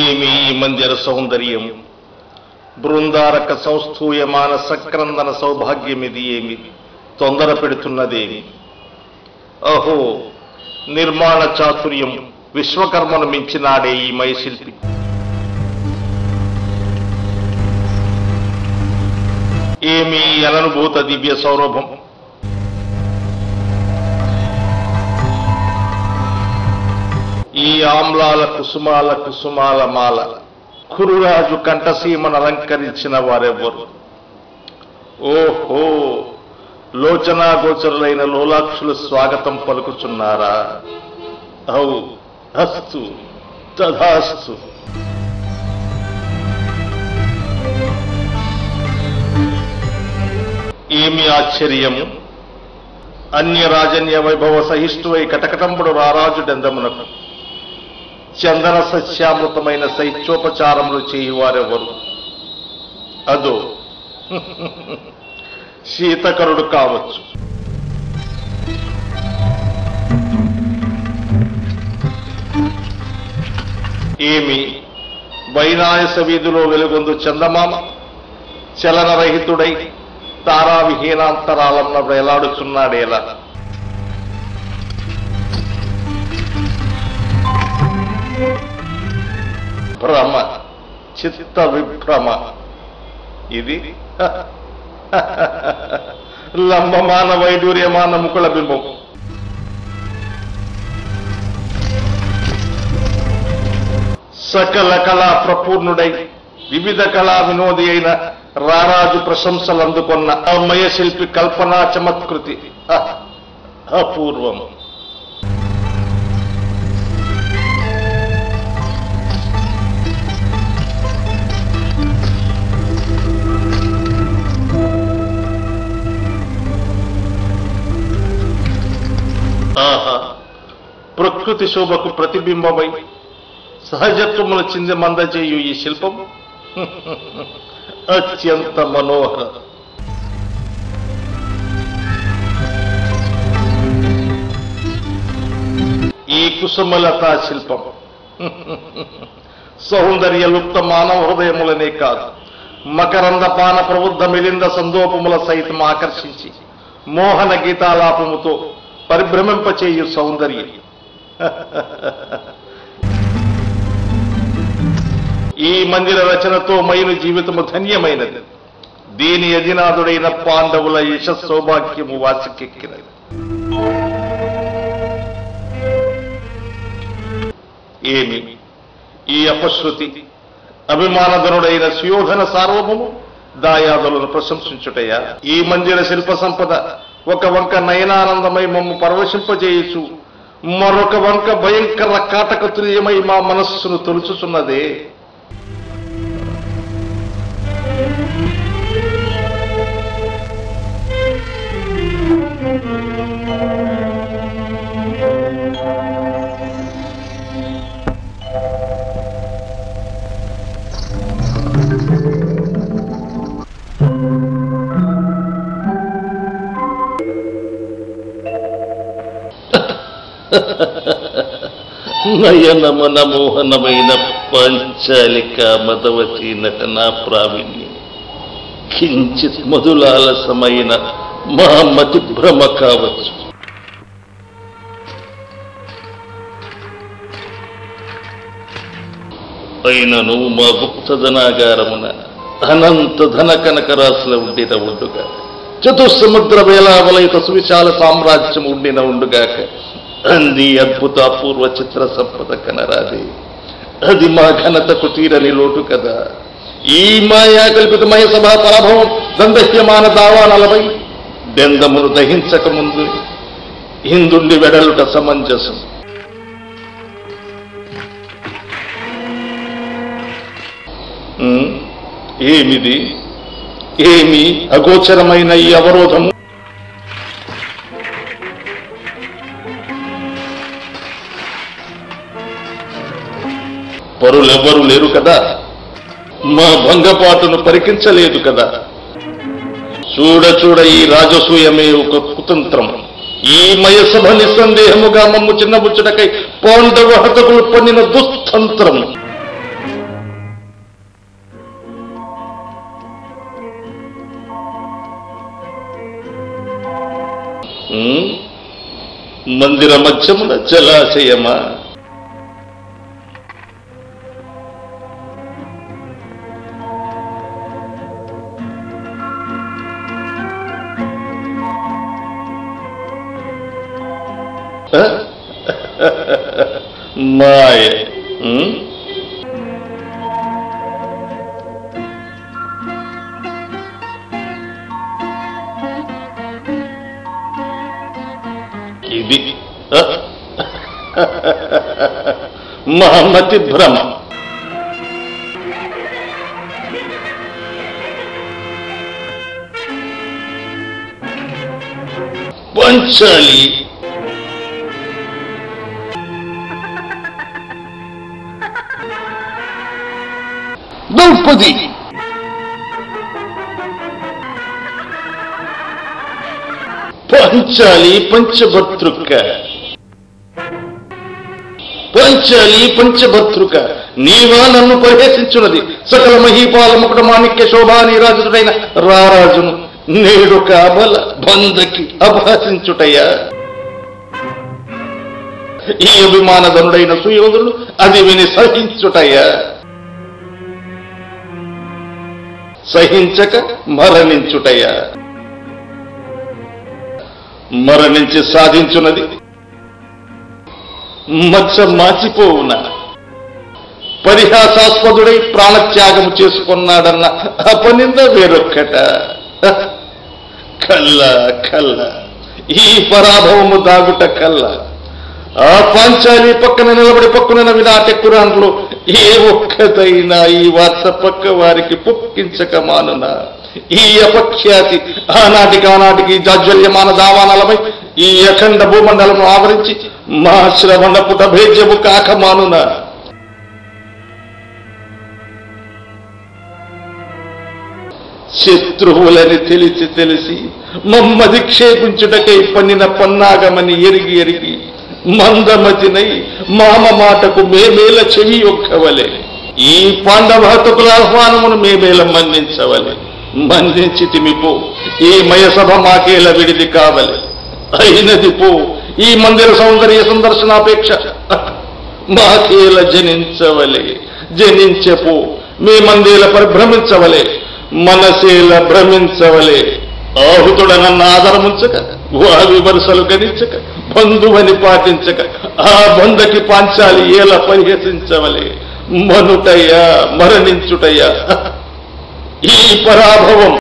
ఏమి మందిర సౌందర్యం, బృందారక సంస్థూయమాన సక్రందన సౌభాగ్యమిది ఏమి తొందర పెడుతున్నదేమి. అహో, నిర్మాణ చాతుర్యం విశ్వకర్మను మించినాడే ఈ మయశిల్పి. ఏమి అననుభూత దివ్య సౌరభం. ఈ ఆమ్లాల కుసుమాల కుసుమాల మాల కురురాజు కంఠసీమను అలంకరించిన వారెవ్వరు? ఓహో, లోచనాగోచరులైన లోలాక్షులు స్వాగతం పలుకుచున్నారా? ఔ అస్తు తథాస్తు. ఏమి ఆశ్చర్యము! అన్యరాజన్య వైభవ సహిష్ఠువై కటకటంబుడు రారాజుడెందమునకు చందన సస్యామృతమైన శైత్యోపచారములు చేయువారెవరు? అదో శీతకరుడు కావచ్చు. ఏమి వైనాయస వీధిలో వెలుగొందు చందమామ చలనరహితుడై తారావిహీనాంతరాలన్న వేలాడుచున్నాడేలా? భ్రమ, చిత్త విభ్రమ. ఇది లంబమాన వైడూర్యమాన ముకుళ బింబం. సకల కళా ప్రపూర్ణుడై వివిధ కళా వినోది అయిన రారాజు ప్రశంసలు అందుకున్న అమయ శిల్పి కల్పనా చమత్కృతి అపూర్వం. ఆహా, ప్రకృతి శోభకు ప్రతిబింబమై సహజత్వములు చింది మందజేయు ఈ శిల్పం అత్యంత మనోహర. ఈ కుసుమలతా శిల్పం సౌందర్యలుప్త మానవ హృదయములనే కాదు, మకరంద పాన ప్రబుద్ధ మిలింద సందోపముల సైతం ఆకర్షించి మోహన గీతాలాపముతో పరిభ్రమింపచేయు సౌందర్యం. ఈ మందిర రచనతో మైలు జీవితము ధన్యమైనది. దీని అధినాథుడైన పాండవుల యశ సౌభాగ్యము వాసికెక్కినది. ఏమి ఈ అపశృతి అభిమానధనుడైన సుయోధన సార్వభౌము దాయాదులను ప్రశంసించుటయా? ఈ మందిర శిల్ప సంపద ఒక వంక నయనానందమై మమ్ము పరవశింపజేయచ్చు, మరొక వంక భయంకర కాటకతుల్యమై మా మనస్సును తొలుచుచున్నదే. నయనమన మోహనమైన పాంచాలిక మదవతి నటనా ప్రావీణ్యం కించిత్ మధులాలసమైన మా మతి భ్రమ కావచ్చు. అయినను మా గుప్తధనాగారమున అనంత ధన కనకరాశుల ఉండిన ఉండుగా, చతుస్సముద్ర వేలావలైత సువిశాల సామ్రాజ్యం ఉండిన ఉండుగాక, అంది అద్భుత అపూర్వ చిత్ర సంపద కనరాదే. అది మా ఘనతకు తీరని లోటు కదా. ఈ మాయా కల్పితమయ సభా పరాభవం దందహ్యమాన దావానలపై బెందమును దహించక ముందు ఇందుండి వెడలుట సమంజసం. ఏమిది? ఏమి అగోచరమైన ఈ అవరోధము? పరులెవ్వరూ లేరు కదా, మా భంగపాటును పరికించలేదు కదా. చూడ చూడ ఈ రాజసూయమే ఒక కుతంత్రం. ఈ మయసభ నిస్సందేహముగా మమ్ము చిన్నబుచ్చుటకై పాండవ హతకులు పన్నిన దుస్తంత్రం. మందిర మధ్యమున జలాశయమా? మాయ. ఇది మహమ్మతి భ్రమ. పంచాలి ద్రౌపది పంచాలి పంచభర్తృక. పంచాలి పంచభర్తృక నీవా నన్ను పరిహసించున్నది? సకల మహీపాలముకుట మాణిక్య శోభాని రాజుడైన రారాజును నేడు కాబల బందకి అభాసించుటయ్యా? ఈ అభిమానధనుడైన సుయోధుడు అది విని సహించుటయ్యా? సహించక మరణించుటయ్యా? మరణించి సాధించున్నది మచ్చ మాచిపోవునా? పరిహాసాస్పదుడై ప్రాణత్యాగము చేసుకున్నాడన్న అపనింద వేరొక్కట. కల్ల కల్ల ఈ పరాభవము దాగుట కల్ల. ఆ పాంచాలి పక్కన నిలబడి పక్కున వినాటెక్కురాంట్లో ఏ ఒక్కదైనా ఈ వార్త పక్క వారికి పొక్కించక మానునా? ఈ అపఖ్యాతి ఆనాటికి జాజ్వల్యమాన దావానలమై ఈ అఖండ భూమండలము ఆవరించి మా శ్రవణ పుట భేద్యము కాక మానునా? శత్రువులని తెలిసి మమ్మధిక్షేపించుటకై పన్నిన పన్నాగమని ఎరిగి మందమతినై మామ మాటకు మేమేల చెవి ఒక్కవలే. ఈ పాండవహతుల ఆహ్వానమును మేమేల మన్నించవలే. మన్నించి తిమిపో ఈ మయసభ మాకేల విడిది కావలే. అయినది పో ఈ మందిర సౌందర్య సందర్శనాపేక్ష మాకేల జనించవలే. జనించపో మేమందేల పరిభ్రమించవలే. మనసేల భ్రమించవలే. ఆహుతుడనన్న ఆదరముంచక వావి వరుసలు గణించక బంధువని పాటించక ఆ బంధకి పాంచాలి ఏల పరిహసించవలే. మనుటయ్యా మరణించుటయ్యా ఈ పరాభవం